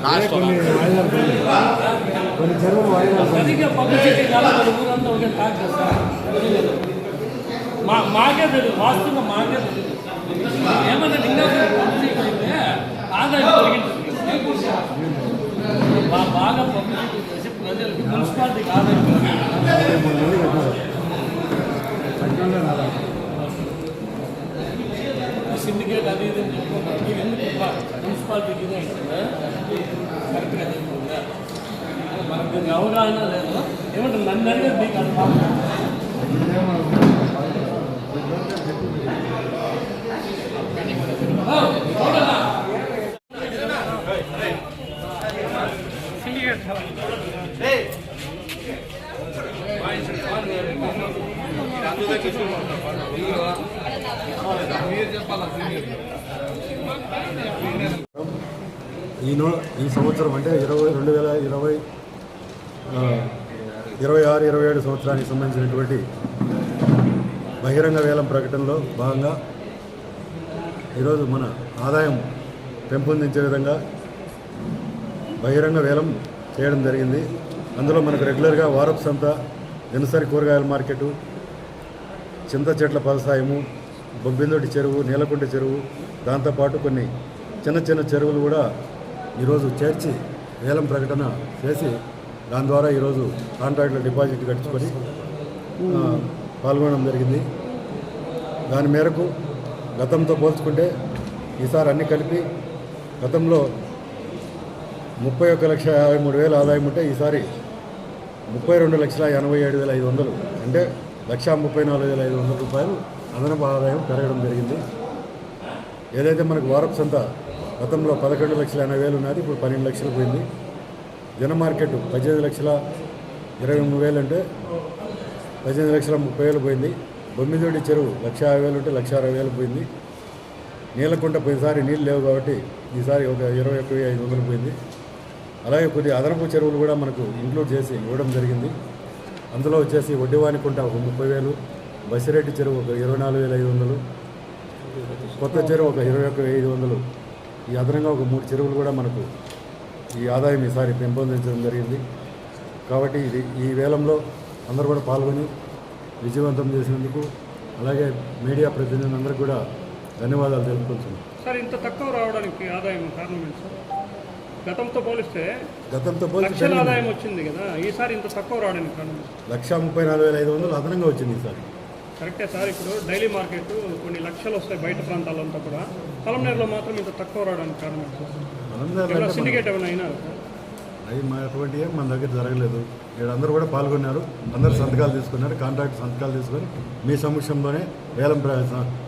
కొన్ని చెరువులు మాకే తెలియదు, వాస్తవంగా మాకే తెలియదు. ఏమన్నా ఇంకా పబ్లిసిటీ అయితే ఆదాయం పెరిగింది. బాగా పబ్లిసిటీ చేసి ప్రజలకి మున్సిపాలిటీకి ఆదాయం సిండికేట్ అది ఇది అని చెప్పుకుంటారు. ఎందుకు మున్సిపాలిటీకి ఇదే అవుతుందా? కరెక్ట్గా చెప్పుకుందా? మనకు దీనికి అవగాహన లేదు. ఏమంటే నన్ను అడిగేది మీకు అనుభవం. ఈ సంవత్సరం అంటే 2026-27 సంవత్సరానికి సంబంధించినటువంటి బహిరంగ వేలం ప్రకటనలో భాగంగా ఈరోజు మన ఆదాయం పెంపొందించే విధంగా బహిరంగ వేలం చేయడం జరిగింది. అందులో మనకు రెగ్యులర్గా వారపు సంత, దినసరి కూరగాయల మార్కెటు, చింత చెట్ల ఫలసాయము, బొబ్బిందొడ్డి చెరువు, నీలకుంట చెరువు, దాంతోపాటు కొన్ని చిన్న చిన్న చెరువులు కూడా ఈరోజు చేర్చి వేలం ప్రకటన చేసి దాని ద్వారా ఈరోజు కాంట్రాక్టుల డిపాజిట్ కట్టుకొని పాల్గొనడం జరిగింది. దాని మేరకు గతంతో పోల్చుకుంటే ఈసారి అన్ని కలిపి గతంలో 31,53,000 ఆదాయం ఉంటే ఈసారి 32,87,500 అంటే 1,34,500 రూపాయలు అదనపు ఆదాయం పెరగడం జరిగింది. ఏదైతే మనకు వారపు సంత గతంలో 11,80,000 ఉన్నది, ఇప్పుడు 12 లక్షలు పోయింది. జన మార్కెట్ 18,23,000 అంటే 18,30,000 పోయింది. బొమ్మిదొడ్డి చెరువు 1,50,000 ఉంటే 1,60,000 పోయింది. నీలకుంట పోయినసారి నీళ్ళు లేవు కాబట్టి ఈసారి ఒక 21,500 పోయింది. అలాగే కొద్ది అదనపు చెరువులు కూడా మనకు ఇంక్లూడ్ చేసి ఇవ్వడం జరిగింది. అందులో వచ్చేసి ఒడ్డివానికుంట ఒక 30,000, బసిరెడ్డి చెరువు ఒక 24,500, కొత్త చెరువు ఒక 21,500. ఈ అదనంగా ఒక 3 చెరువులు కూడా మనకు ఈ ఆదాయం ఈసారి పెంపొందించడం జరిగింది. కాబట్టి ఈ వేలంలో అందరూ కూడా పాల్గొని విజయవంతం చేసినందుకు అలాగే మీడియా ప్రతినిధులందరికీ కూడా ధన్యవాదాలు తెలుపుకుంటున్నాను. సార్, ఇంత తక్కువ రావడానికి ఆదాయం కారణం ఏంటి సార్? గతంతో పోలిస్తే ఆదాయం వచ్చింది కదా, ఈసారి ఇంత తక్కువ రావడానికి కారణం 1,34,500 అదనంగా వచ్చింది ఈసారి. కరెక్టే సార్. ఇప్పుడు డైలీ మార్కెట్ కొన్ని లక్షలు వస్తాయి బయట ప్రాంతాలంతా కూడా, పొలంనేరులో మాత్రం ఇంత తక్కువ రావడానికి కారణం సిండికేట్ ఏమైనా అయినారు సార్? అవి అటువంటి ఏం మన దగ్గర జరగలేదు. ఇక్కడ అందరూ కూడా పాల్గొన్నారు, అందరూ సంతకాలు తీసుకున్నారు, కాంట్రాక్ట్ సంతకాలు తీసుకొని మీ సమక్షంలోనే వేలం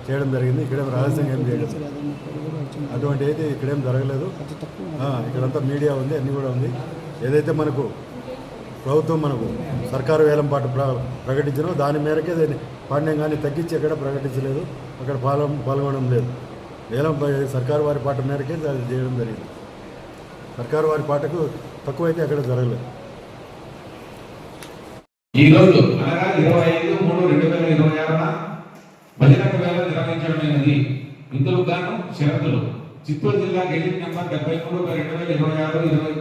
చేయడం జరిగింది. ఇక్కడేం రహస్యంగా ఏం చేయలేదు, అటువంటి అయితే ఇక్కడేం జరగలేదు. ఇక్కడంతా మీడియా ఉంది, అన్నీ కూడా ఉంది. ఏదైతే మనకు ప్రభుత్వం మనకు సర్కారు వేలం పాటు ప్రకటించినో దాని మేరకే దాన్ని పాండ్యం కానీ తగ్గించి ఎక్కడ ప్రకటించలేదు, అక్కడ పాల్గొనడం లేదు. వేలం సర్కారు వారి పాట మేరకే అది చేయడం జరిగింది. సర్కారు వారి పాటకు తక్కువైతే అక్కడ జరగలేదు. ఈరోజు అనగా 25/3/2026 బహిరంగ వేలం నిర్వహించడమైనది. ఇందుకు గాను షరతులు: చిత్తూరు జిల్లా గెజిట్ నెంబర్ 73/2026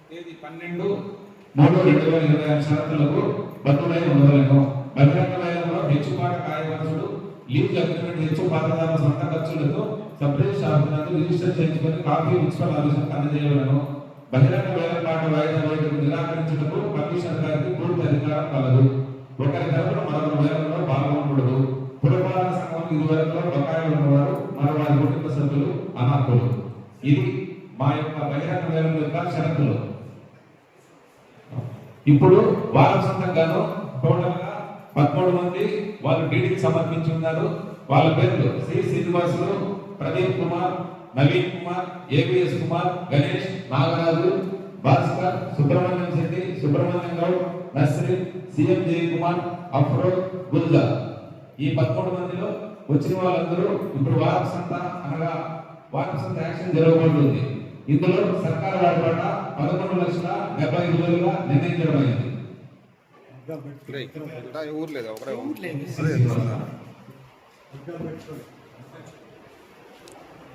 తేదీ 12/3/2026 షరతులకు బద్దులై ఉండవలెను. బహిరంగ వేలంలో హెచ్చుపాట కార్యవర్సుడు లీజ్ అగ్రిమెంట్ హెచ్చు పాత్రదారుల సొంత ఖర్చులతో సబ్ రిజిస్టర్ ఆఫీసులకు రిజిస్టర్ చేయించుకొని కాపీ మున్సిపల్ ఆఫీసులకు అందజేయవలను. బహిరంగ వేలం పాట వాయిదా వేయటకు నిరాకరించుటకు కమిషనర్ గారికి పూర్తి అధికారం కలదు. ఒకరి తరపున మరొకరు వేలంలో పాల్గొనకూడదు. పురపాలక సంఘం ఇదివరకులో బకాయిలు ఉన్నవారు మరో వారి కుటుంబ సభ్యులు అనర్హులు. ఇది మా యొక్క బహిరంగ వేలం యొక్క షరతులు. ఇప్పుడు వారం సంతంగాను టోటల్ గా 13 మంది వాళ్ళు డీడీకి సమర్పించి ఉన్నారు. వాళ్ళ పేర్లు శ్రీ శ్రీనివాసులు, ప్రదీప్ కుమార్, నవీన్ కుమార్, ఏబిఎస్ కుమార్, గణేష్, నాగరాజు, భాస్కర్, సుబ్రహ్మణ్యం శెట్టి, సుబ్రహ్మణ్యం గౌడ్, నస్రీన్, సిఎం జయ్ కుమార్, అఫ్రోజ్, గుల్జార్. ఈ 13 మందిలో వచ్చిన వాళ్ళందరూ ఇప్పుడు వారపు సంత అనగా వారపు సంత యాక్షన్ జరగబోతుంది. ఇందులో సర్కారు వారి పాట 11,75,000గా నిర్ణయించడమైంది.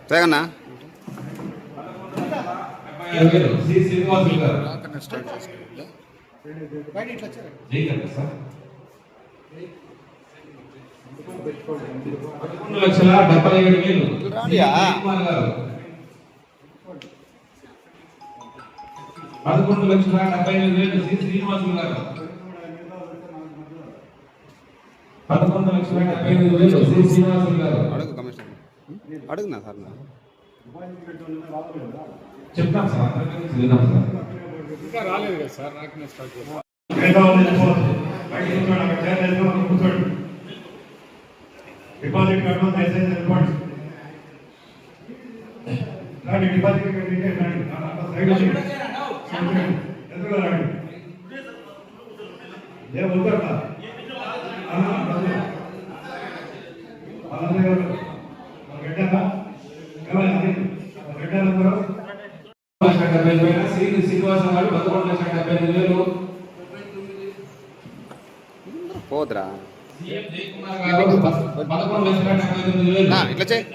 తెగన్నా 76,000 సి శ్రీనివాసులు గారు చేయగలరా సార్ 11,77,000 కుమార్ గారు 11,75,000 సి శ్రీనివాసులు గారు 11,75,000 సి శ్రీనివాసులు గారు అడుగునా సార్ చెప్తాం సార్ విన్నాం సార్ ఇంకా రాలేదు కదా సార్ నాకు స్టార్ట్ చేయాలి డిపాజిట్ కట్టడం దయచేసి రిపోర్ట్ రాండి డిపాజిట్ కట్టి రాండి సైడ్ ఎందుకు రాండి ఏ వద్దా శ్రీనివాసం గారు 11,75,000 పోదురా సీఎం జయకుమార్ గారు 11,79,000 ఇట్లా చేయి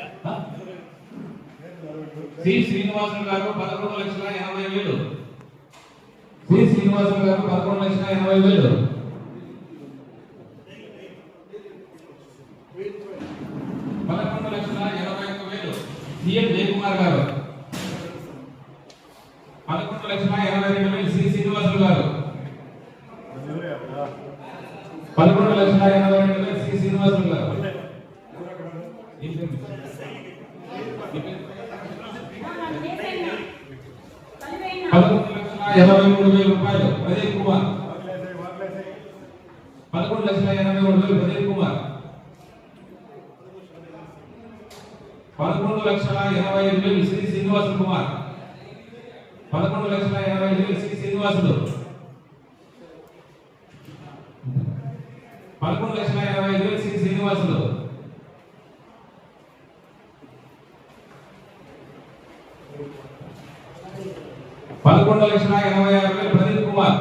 సి శ్రీనివాసం గారు 11,80,000 సి శ్రీనివాసం గారు 11,80,000 11,81,000 సీఎం జయకుమార్ గారు 11,82,000 సి శ్రీనివాసులు గారు 11,82,000 సి శ్రీనివాసులు గారు 11,83,000 రూపాయలు ప్రదీప్ కుమార్ 11,83,000 ప్రదీప్ కుమార్ 11,85,000 శ్రీ శ్రీనివాసులు కుమార్ 11,85,000 శ్రీ శ్రీనివాసులు 11,85,000 శ్రీ శ్రీనివాసులు 11,86,000 ప్రదీప్ కుమార్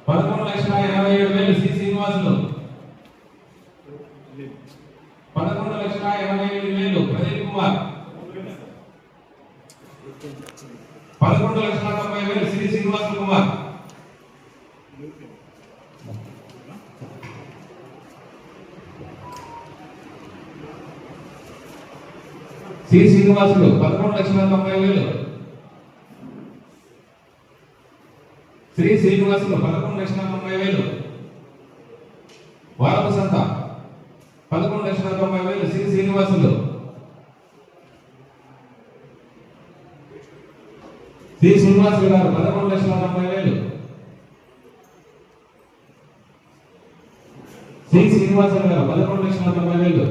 11,87,000 శ్రీ శ్రీనివాసులు 11,87,000 ప్రదీప్ కుమార్ 11,90,000 శ్రీ శ్రీనివాసులు కుమార్ శ్రీ శ్రీనివాసులు 11,90,000 శ్రీ శ్రీనివాసులు 11,90,000 వారపు సంత 11,90,000 శ్రీ శ్రీనివాసులు శ్రీ శ్రీనివాసులు గారు 11,90,000 శ్రీ శ్రీనివాసులు గారు 11,90,000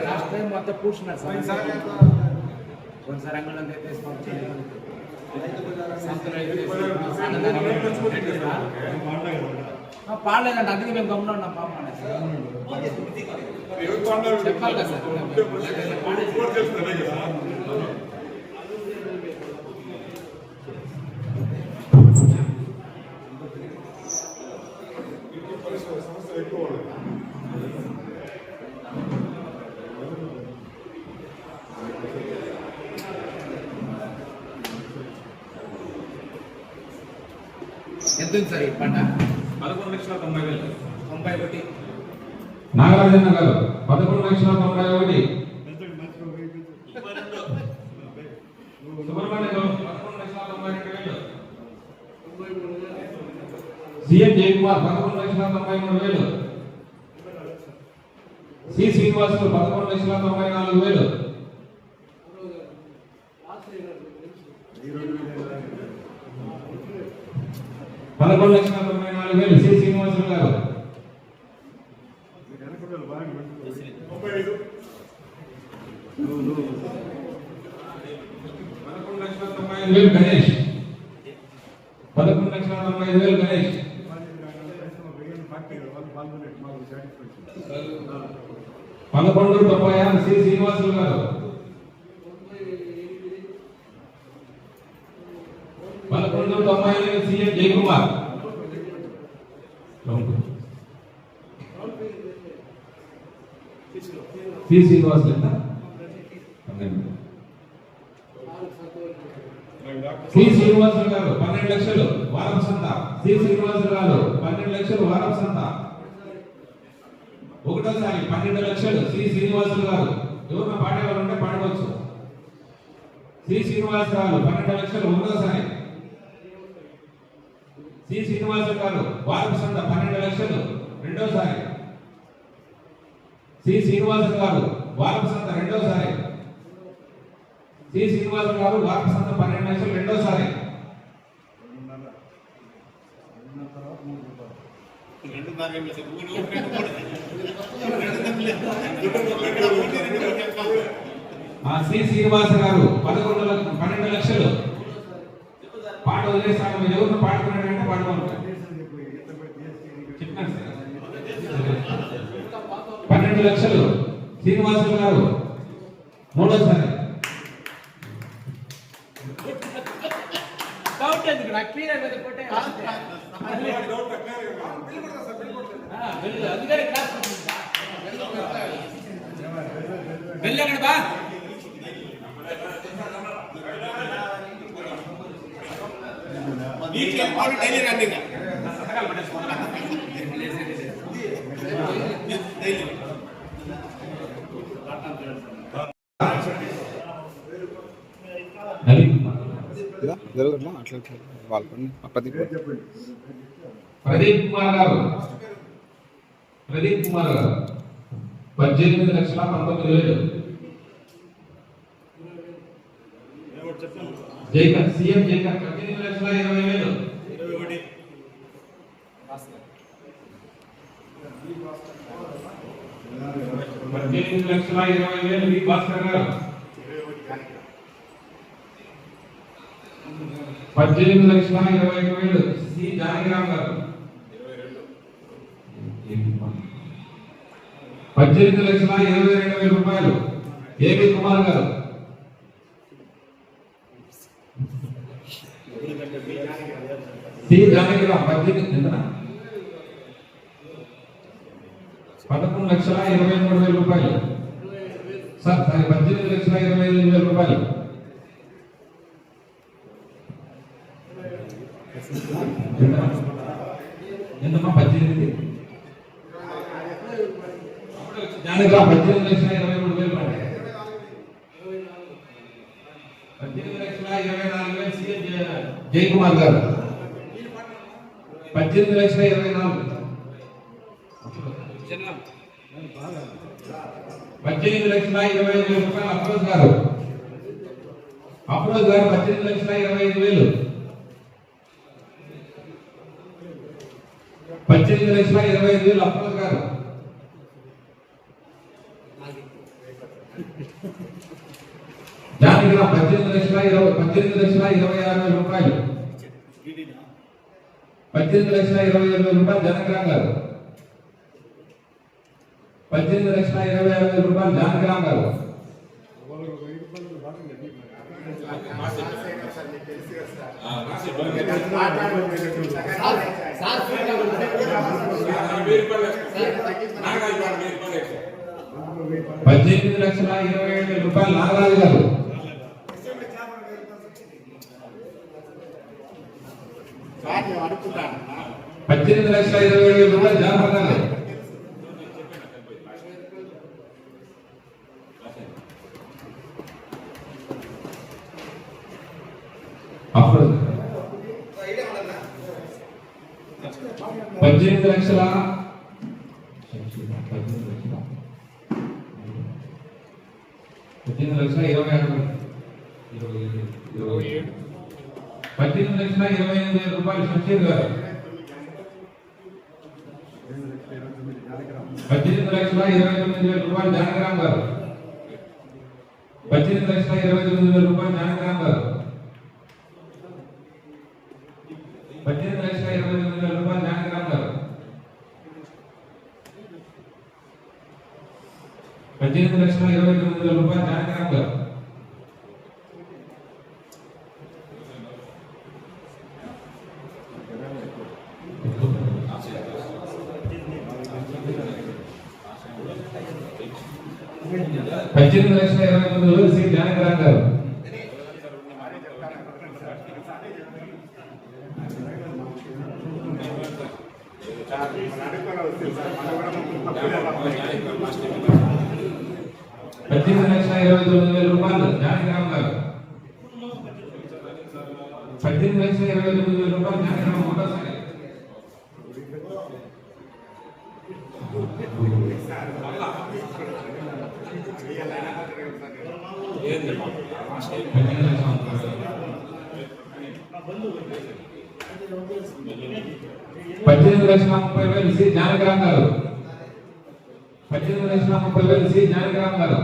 లాస్ట్ టైం మొత్తం కూర్చున్నారు సార్ ఒకసారి అంగళం పాడలేదండి అందుకే మేము గమ్మున ఉన్నాం పాప చెప్పాలి కదా సార్ ఎంత ఉంది సార్ ఈ పంట 11,90,000 91 నాగార్జున గారు 11,91,000 Subrahmanya garu 11,92,000 CM Jayakumar 11,93,000 C Srinivasulu 11,94,000 11,94,000 C Srinivasulu garu 11,90,000 Ganesh 11,90,000 Ganesh 11,96 C Srinivasulu గారు 11,98 సీఎం జయకుమార్ సి శ్రీనివాస్ ఎంత సి శ్రీనివాసులు గారు 12 లక్షలు వారం సంత. సి శ్రీనివాసులు గారు 12 లక్షలు వారం సంత. ఒకటోసారి 12 లక్షలు సి శ్రీనివాసులు గారు. ఎవరైనా పాడేవాళ్ళు ఉంటే పాడవచ్చు. సి శ్రీనివాస్ గారు 12 లక్షలు ఒకటోసారి. సి శ్రీనివాసులు గారు వారం సంత 12 లక్షలు రెండోసారి. సి శ్రీనివాసులు గారు వారం సంత రెండోసారి. సి శ్రీనివాసులు గారు వారం సంత 12 లక్షలు రెండోసారి. సి శ్రీనివాస గారు 12 లక్షలు. పాట వదిలేసాను. మీరు ఎవరిని పాడుకున్నాడంటే పాడుకుంటారు. చెప్పినాను సార్ 12 లక్షలు శ్రీనివాసులు గారు మూడోసారి. డౌట్ ఎందుకు నాకు క్లియర్ మీద కొట్టే అందుకని క్లాస్ వెళ్ళండి బా డైలీ రన్నింగ్ జరుగుతుందా అట్లా వాళ్ళు ప్రదీప్ కుమార్ గారు 18,19,000. జైకర్ సీఎం జైకర్ 18,20,000. 18,20,000 వి భాస్కర్ గారు. 18,21,000 సి జానకిరామ్ గారు. 18,22,000 రూపాయలు ఏబి కుమార్ గారు. సి జానకిరామ్ 11,23,000 రూపాయలు. సార్ 18,25,000 రూపాయలు. ఎంతమ్మా 18? జానకిరామ్ 18,23,000 పడ్డాయి. 18,24,000 సీఎం జయకుమార్ గారు. 18,24,000. 18,25,000 రూపాయలు అఫ్రోజ్ గారు. 18,25,000. 18,25,000 అఫ్రోజ్ గారు. జానకిరామ్ 18,26,000 రూపాయలు. 18,20,000 రూపాయలు జానకిరామ్ గారు. 18,20,000 రూపాయలు జానకిరామ్ గారు. ₹18,20,000 నాగరాజు గారు. 18,20,000 రూపాయలు జానపద గారు. అప్పుడు 18,00,000 18,25,000 రూపాయలు షంషీర్ గారు. 18,29,000 రూపాయలు జానకిరామ్ గారు. 18,29,000 రూపాయలు జానకిరామ్ గారు. 18,29,000 రూపాయలు జానకిరామ్ గారు. 18,29,000 రూపాయలు జానకిరామ్ గారు. 18,29,000 శ్రీ జానకిరామ్ గారు. ₹18,29,000 జానకిరామ్ గారు. 18,29,000 జానకిరామ్ ఒకటోసారి. ₹18,30,000 శ్రీ జానకిరామ్ గారు. 18,30,000 శ్రీ జానకిరామ్ గారు.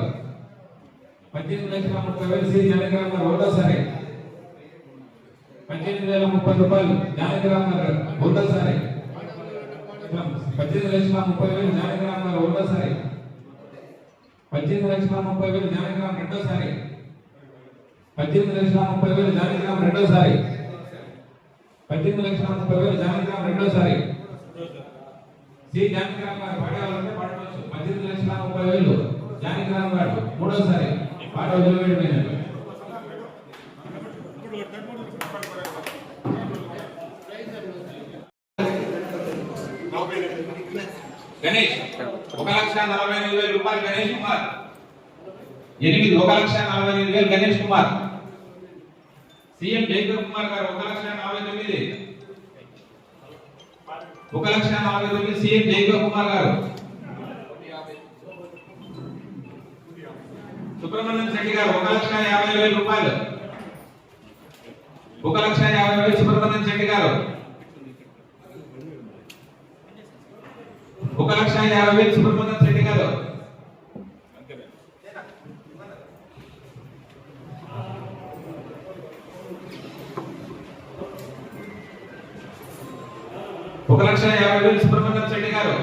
18,30,000 శ్రీ జానకిరామ్ గారు ఒకటోసారి. 18,030 జానకిరామ్ గారు ఒకటోసారి. 18,30,000 జానకిరామ్ గారు ఒకటోసారి. 18,30,000 జానకిరామ్ రెండోసారి. 18,30,000 జానకిరామ్ రెండోసారి. 18,30,000 జానకిరామ్ రెండోసారి. శ్రీ జానకిరామ్ గారు పాడేవాళ్ళంటే పాడవచ్చు. 18,30,000 జానకిరామ్ గారు మూడోసారి పాట వదిలిపెట్టిపోయినట్టు. గణేష్ ₹1,48,000 గణేష్ కుమార్. 1,48,000 గణేష్ కుమార్. సీఎం జైకర్ కుమార్ గారు 1,49,000. 1,49,000 సీఎం జైకర్ కుమార్ గారు. సుబ్రహ్మణ్యం శెట్టి గారు 1,50,000. 1,50,000 సుబ్రహ్మణ్యం శెట్టి గారు. 1,50,000 సుబ్రహ్మణ్యం శెట్టి గారు. 1,50,000 సుబ్రహ్మణ్యం శెట్టి గారు.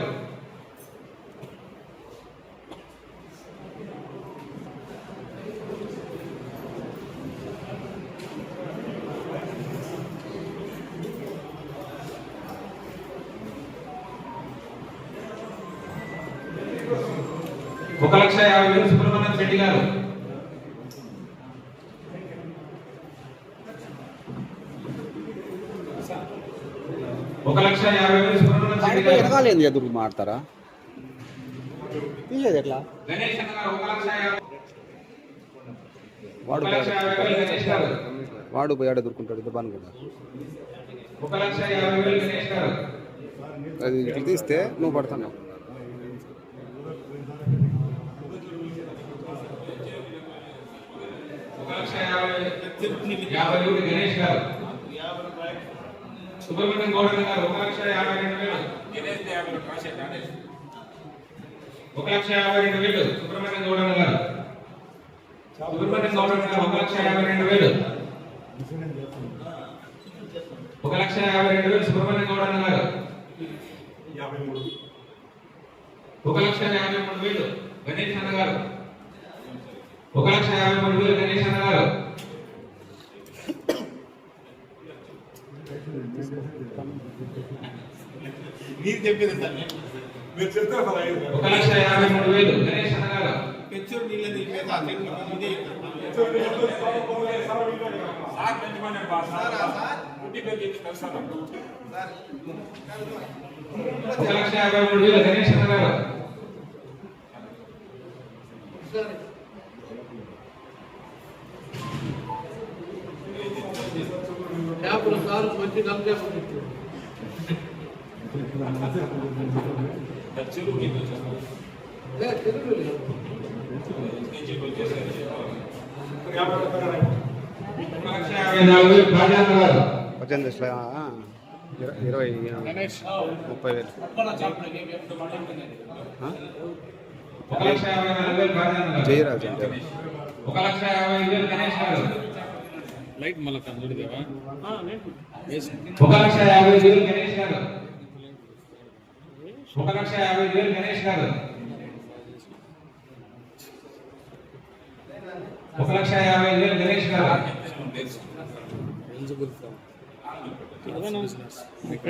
1,50,000 సుబ్రహ్మణ్యం శెట్టి గారు. 1,50,000 సుబ్రహ్మణ్యం శెట్టి గారు. ఎరగాలేదు ఎదురు మాడతారా తీయలేదు ఎట్లా గణేష్ అన్న గారు 1,50,000. వాడు 1,50,000 గణేష్ గారు. వాడు పోయాడు ఎదుర్కొంటాడు దుబాన్ కదా 1,50,000 గణేష్ గారు. అది ఇట్లా తీస్తే నువ్వు పడుతున్నావు. 1,50,000 గణేష్ గారు. సుబ్రహ్మణ్యం గౌడ గారు 1,52,000. 1,52,000 సుబ్రహ్మణ్యం గౌడ గారు. సుబ్రహ్మణ్యం గౌడ గారు 1,52,000. 1,52,000 సుబ్రహ్మణ్యం గౌడ గారు. 1,53,000 గణేష్ అన్న గారు. 1,53,000 గణేష్ అన్న గారు. మీరు చెప్పేది సార్ మీరు చెప్తారు కదా 1,53,000 గణేష్ అన్న గారు. పెంచు నీళ్ళది సార్ పెంచమని పుట్టి పేరు చెప్పి కలుస్తాను 1,53,000 గణేష్ అన్న గారు. సార్ మంచి కంపెనీ పద్దెనిమిది 20 30,000 జయరాజ్ అంటే 1,50,000 గణేష్ గారు. లైట్ మళ్ళీ కందుడిదేవా 1,50,000 గణేష్ గారు. 1,50,000 గణేష్ గారు. 1,50,000 గణేష్ గారు.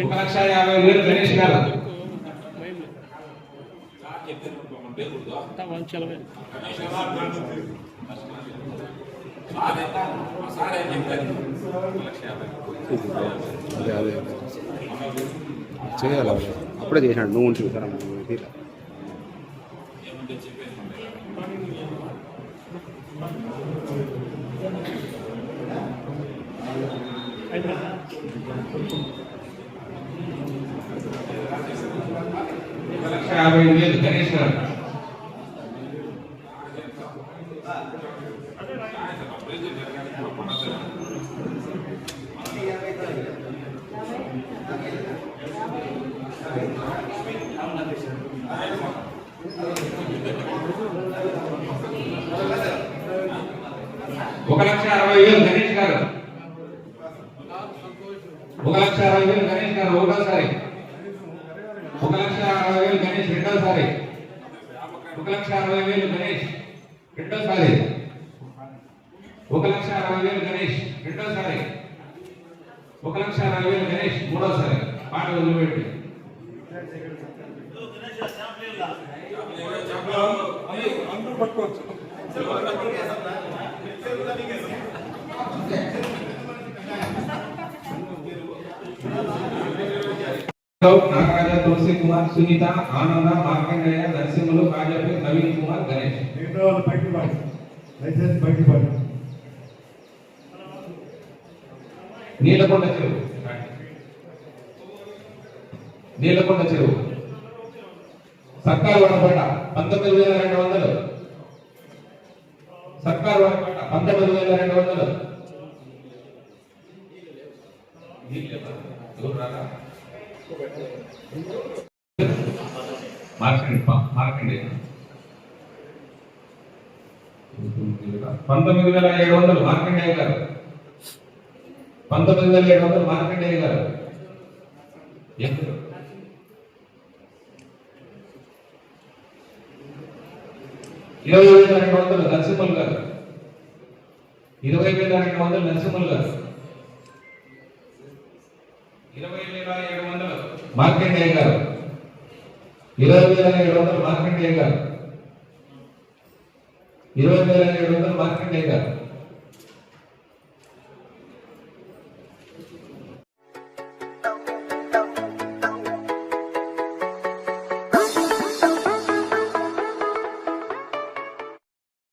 1,50,000 గణేష్ గారు. అంతా వంచలమే. అదే అదే చేయాలి అదే. అప్పుడే చేసినాడు నువ్వు ఉంటుంది సార్ తీరా గణేష్ గారు. ఒక 1,60,000 గణేష్ గారు. 1,60,000 గణేష్ గారు ఒకటోసారి. 1,60,000 గణేష్ రెండోసారి. 1,60,000 గణేష్ రెండోసారి. 1,60,000 గణేష్ రెండోసారి. 1,60,000 గణేష్ మూడోసారి. పాట వదిలిపెట్టి అందరూ పట్టుకోవచ్చు. నాగరాజ, తులసి కుమార్, సునీత, ఆనంద, మార్కండేయ, నరసింహులు, కాజాపి, నవీన్ కుమార్, గణేష్. మిగతా వాళ్ళు బయటికి పడి లైసెన్స్ బయటికి పడి నీలకొండ చెరువు. నీలకొండ చెరువు. సర్కారు వనపేట 19,200. సర్కారు వనపేట 19,200. మార్కండి 19,700 మార్కండేయ గారు. 19,700 మార్కండేయ గారు. 20,200 నరసింహులు గారు. 20,200 నరసింహులు గారు. 20,700 మార్కండేయ గారు. 20,700 మార్కండేయ గారు. 20,700 మార్కండేయ గారు.